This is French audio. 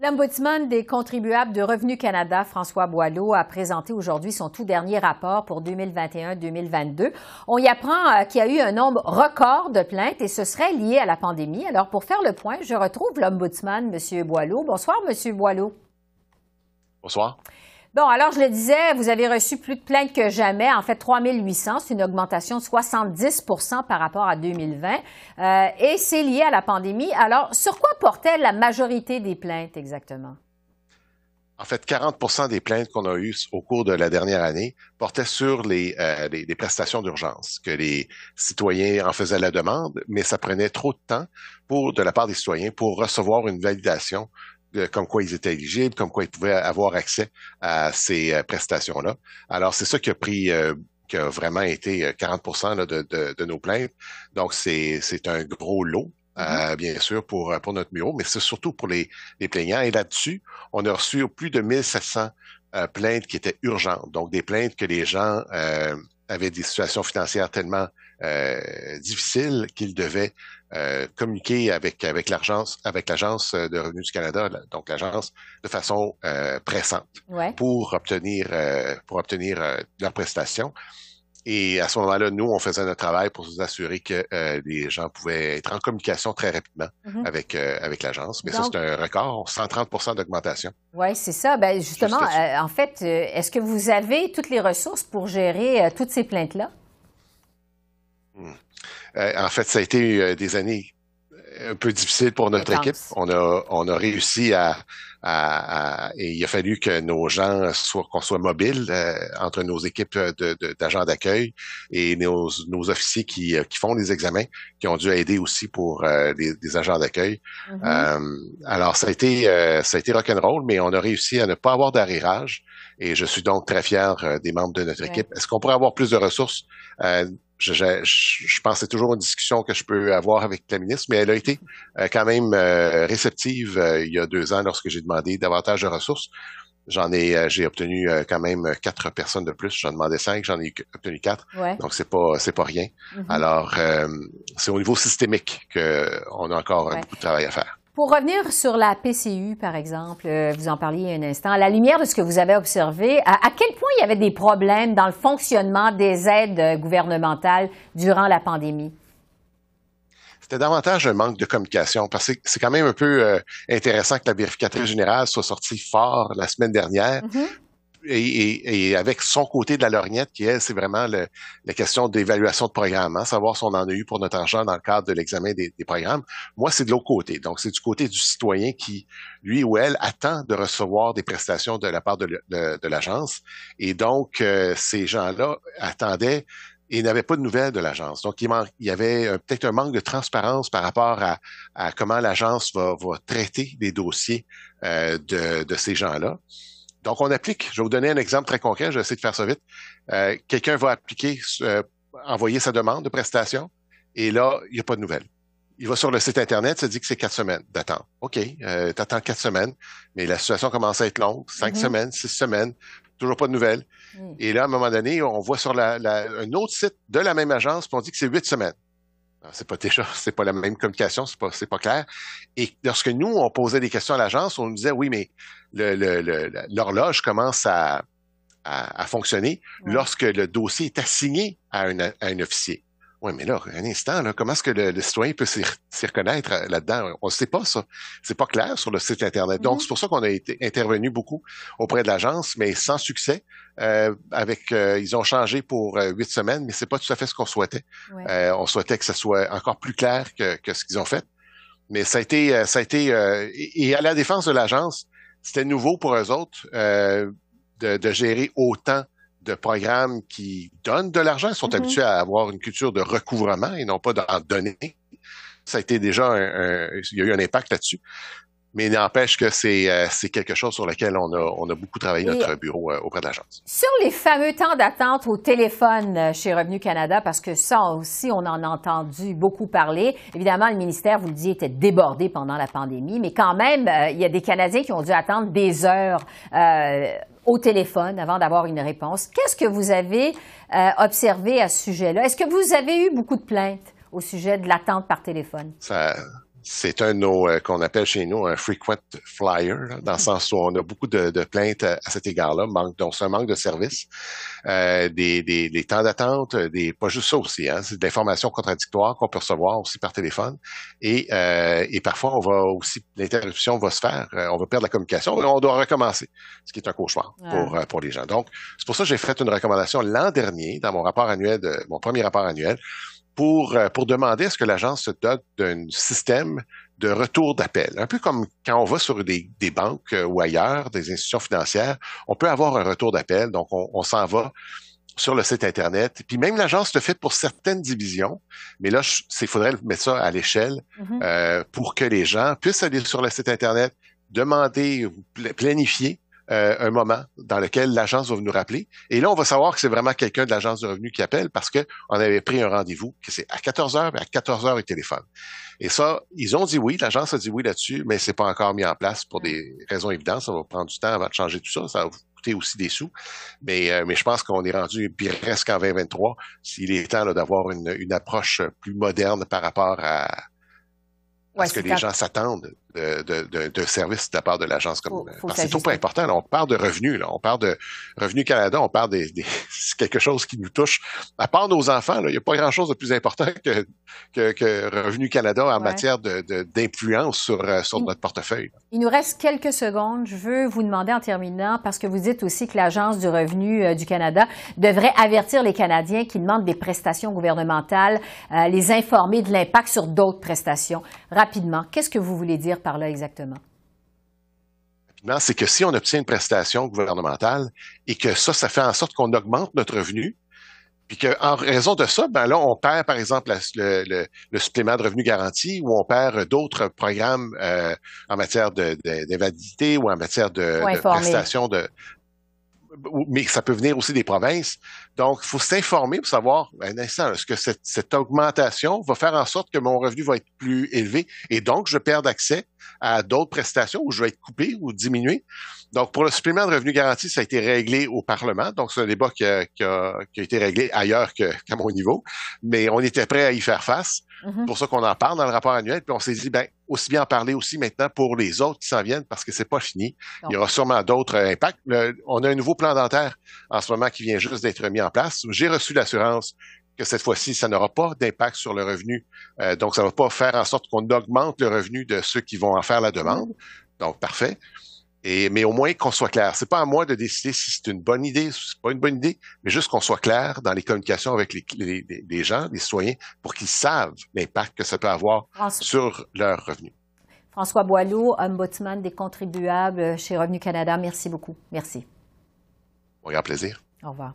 L'Ombudsman des contribuables de Revenu Canada, François Boileau, a présenté aujourd'hui son tout dernier rapport pour 2021-2022. On y apprend qu'il y a eu un nombre record de plaintes et ce serait lié à la pandémie. Alors, pour faire le point, je retrouve l'Ombudsman, M. Boileau. Bonsoir, M. Boileau. Bonsoir. Bon, alors, je le disais, vous avez reçu plus de plaintes que jamais. En fait, 3 800, c'est une augmentation de 70 par rapport à 2020. Et c'est lié à la pandémie. Alors, sur quoi portait la majorité des plaintes exactement? En fait, 40 des plaintes qu'on a eues au cours de la dernière année portaient sur les prestations d'urgence, que les citoyens en faisaient la demande, mais ça prenait trop de temps de la part des citoyens pour recevoir une validation comme quoi ils étaient éligibles, comme quoi ils pouvaient avoir accès à ces prestations-là. Alors, c'est ça qui a vraiment été 40 là, de nos plaintes. Donc, c'est un gros lot. Bien sûr, pour notre bureau, mais c'est surtout pour les plaignants. Et là-dessus, on a reçu plus de 1700 plaintes qui étaient urgentes. Donc, des plaintes que les gens avaient des situations financières tellement difficiles qu'ils devaient communiquer avec l'agence de Revenu du Canada, donc l'agence, de façon pressante pour obtenir leurs prestations. Et à ce moment-là, nous, on faisait notre travail pour nous assurer que les gens pouvaient être en communication très rapidement avec l'agence. Mais donc, ça, c'est un record, 130 d'augmentation. Oui, c'est ça. Ben justement, en fait, est-ce que vous avez toutes les ressources pour gérer toutes ces plaintes-là? En fait, ça a été des années un peu difficiles pour notre équipe. On a réussi et il a fallu que nos gens qu'on soit mobiles entre nos équipes d'agents d'accueil et nos officiers qui font les examens, qui ont dû aider aussi pour des agents d'accueil. Alors ça a été rock'n'roll, mais on a réussi à ne pas avoir d'arrérage et je suis donc très fier des membres de notre équipe. Est-ce qu'on pourrait avoir plus de ressources? Je pense que c'est toujours une discussion que je peux avoir avec la ministre, mais elle a été quand même réceptive il y a 2 ans lorsque j'ai demandé davantage de ressources. J'ai obtenu quand même 4 personnes de plus. J'en demandais 5, j'en ai obtenu 4. Ouais. Donc c'est pas rien. Alors c'est au niveau systémique qu'on a encore beaucoup de travail à faire. Pour revenir sur la PCU, par exemple, vous en parliez un instant, à la lumière de ce que vous avez observé, à quel point il y avait des problèmes dans le fonctionnement des aides gouvernementales durant la pandémie? C'était davantage un manque de communication, parce que c'est quand même un peu intéressant que la vérificatrice générale soit sortie fort la semaine dernière. Et avec son côté de la lorgnette, qui est, c'est vraiment la question d'évaluation de programme, hein, savoir si on en a eu pour notre argent dans le cadre de l'examen des programmes. Moi, c'est de l'autre côté. Donc, c'est du côté du citoyen qui, lui ou elle, attend de recevoir des prestations de la part de l'agence. Et donc, ces gens-là attendaient et n'avaient pas de nouvelles de l'agence. Donc, il y avait peut-être un manque de transparence par rapport à comment l'agence va traiter des dossiers de ces gens-là. Donc, on applique. Je vais vous donner un exemple très concret. Je vais essayer de faire ça vite. Quelqu'un va appliquer, envoyer sa demande de prestation, et là, il n'y a pas de nouvelles. Il va sur le site Internet, ça dit que c'est 4 semaines d'attente. OK, t'attends 4 semaines, mais la situation commence à être longue. 5 semaines, 6 semaines, toujours pas de nouvelles. Et là, à un moment donné, on voit sur un autre site de la même agence, puis on dit que c'est 8 semaines. C'est pas la même communication, c'est pas clair. Et lorsque nous, on posait des questions à l'agence, on nous disait, oui, mais l'horloge commence à fonctionner lorsque le dossier est assigné à un officier. Oui, mais là, un instant, là, comment est-ce que le citoyen peut s'y reconnaître là-dedans? On ne sait pas ça. C'est pas clair sur le site Internet. Donc, c'est pour ça qu'on a été intervenu beaucoup auprès de l'agence, mais sans succès. Ils ont changé pour 8 semaines, mais c'est pas tout à fait ce qu'on souhaitait. On souhaitait que ça soit encore plus clair que ce qu'ils ont fait. Mais ça a été, et à la défense de l'agence, c'était nouveau pour eux autres de gérer autant de programmes qui donnent de l'argent. Ils sont habitués à avoir une culture de recouvrement et non pas d'en donner. Ça a été déjà il y a eu un impact là-dessus. Mais il n'empêche que c'est quelque chose sur lequel on a beaucoup travaillé notre bureau auprès de l'agence. Sur les fameux temps d'attente au téléphone chez Revenu Canada, parce que ça aussi, on en a entendu beaucoup parler. Évidemment, le ministère, vous le disiez, était débordé pendant la pandémie, mais quand même, il y a des Canadiens qui ont dû attendre des heures au téléphone avant d'avoir une réponse. Qu'est-ce que vous avez observé à ce sujet-là? Est-ce que vous avez eu beaucoup de plaintes au sujet de l'attente par téléphone? C'est un de nos, qu'on appelle chez nous un frequent flyer, là, dans le sens où on a beaucoup de plaintes à cet égard-là. Donc, c'est un manque de service, des temps d'attente, pas juste ça aussi, hein, c'est de l'information contradictoire qu'on peut recevoir aussi par téléphone. Et parfois, l'interruption va se faire, on va perdre la communication et on doit recommencer, ce qui est un cauchemar pour les gens. Donc, c'est pour ça que j'ai fait une recommandation l'an dernier, dans mon premier rapport annuel, pour demander à ce que l'agence se dote d'un système de retour d'appel. Un peu comme quand on va sur des banques ou ailleurs, des institutions financières, on peut avoir un retour d'appel. Donc, on s'en va sur le site Internet. Puis même l'agence le fait pour certaines divisions, mais là, il faudrait mettre ça à l'échelle pour que les gens puissent aller sur le site Internet, demander, planifier un moment dans lequel l'agence va nous rappeler. Et là, on va savoir que c'est vraiment quelqu'un de l'agence du revenu qui appelle parce que on avait pris un rendez-vous, que c'est à 14 heures, mais à 14 heures, il téléphone. Et ça, ils ont dit oui, l'agence a dit oui là-dessus, mais c'est pas encore mis en place pour des raisons évidentes. Ça va prendre du temps avant de changer tout ça. Ça va vous coûter aussi des sous. Mais je pense qu'on est rendu presque en 2023. S'il est temps là, d'avoir une approche plus moderne par rapport à ce que les gens s'attendent d'un service de la part de l'agence comme parce que c'est tout pas important. Là, on parle de revenus, là, on parle de Revenu Canada, on parle c'est quelque chose qui nous touche. À part nos enfants, il n'y a pas grand-chose de plus important que Revenu Canada en matière d'influence sur notre portefeuille. Il nous reste quelques secondes. Je veux vous demander en terminant, parce que vous dites aussi que l'Agence du revenu du Canada devrait avertir les Canadiens qui demandent des prestations gouvernementales, les informer de l'impact sur d'autres prestations. Rapidement, qu'est-ce que vous voulez dire par là exactement? C'est que si on obtient une prestation gouvernementale et que ça fait en sorte qu'on augmente notre revenu, puis qu'en raison de ça, ben là, on perd, par exemple, le supplément de revenu garanti ou on perd d'autres programmes en matière d'invalidité ou en matière de prestations mais ça peut venir aussi des provinces. Donc, il faut s'informer pour savoir, un instant, est-ce que cette augmentation va faire en sorte que mon revenu va être plus élevé et donc je perds accès à d'autres prestations où je vais être coupé ou diminué. Donc, pour le supplément de revenu garanti, ça a été réglé au Parlement. Donc, c'est un débat qui a été réglé ailleurs qu'à mon niveau. Mais on était prêt à y faire face. C'est pour ça qu'on en parle dans le rapport annuel. Puis on s'est dit, aussi bien en parler aussi maintenant pour les autres qui s'en viennent parce que c'est pas fini. Non. Il y aura sûrement d'autres impacts. On a un nouveau plan dentaire en ce moment qui vient juste d'être mis en place. J'ai reçu l'assurance que cette fois-ci, ça n'aura pas d'impact sur le revenu. Donc, ça va pas faire en sorte qu'on augmente le revenu de ceux qui vont en faire la demande. Donc, parfait. Mais au moins qu'on soit clair. C'est pas à moi de décider si c'est une bonne idée ou si c'est pas une bonne idée, mais juste qu'on soit clair dans les communications avec les gens, les citoyens, pour qu'ils savent l'impact que ça peut avoir sur leurs revenus. François Boileau, ombudsman des contribuables chez Revenu Canada, merci beaucoup. Merci. Au grand plaisir. Au revoir.